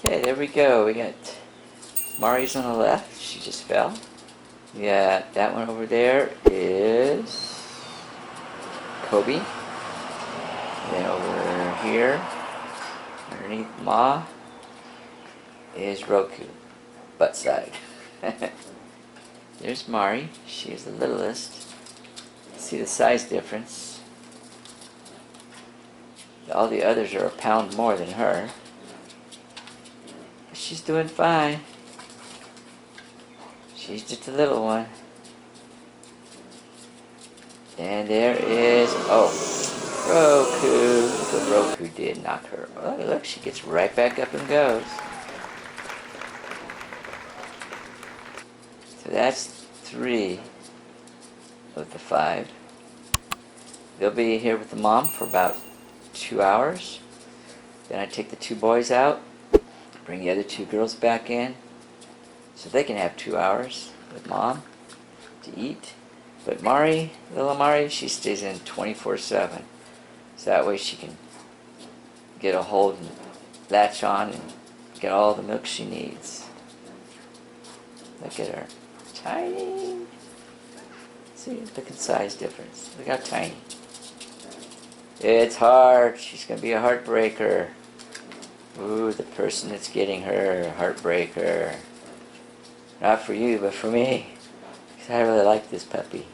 Okay, there we go. We got Mari's on the left. She just fell. Yeah, that one over there is Kobe. Then over here, underneath Ma, is Roku, butt side. There's Mari. She is the littlest. See the size difference. All the others are a pound more than her. But she's doing fine. She's just a little one. And there is, oh, Roku. The Roku did knock her. Oh, look, she gets right back up and goes. So that's 3 of the 5. They'll be here with the mom for about 2 hours. Then I take the 2 boys out, bring the other 2 girls back in, so they can have 2 hours with mom to eat. But Mari, little Mari, she stays in 24/7. So that way she can get a hold and latch on and get all the milk she needs. Look at her. Tiny. See, look at the size difference. Look how tiny. It's hard. She's going to be a heartbreaker. Ooh, the person that's getting her, heartbreaker. Not for you, but for me. Because I really like this puppy.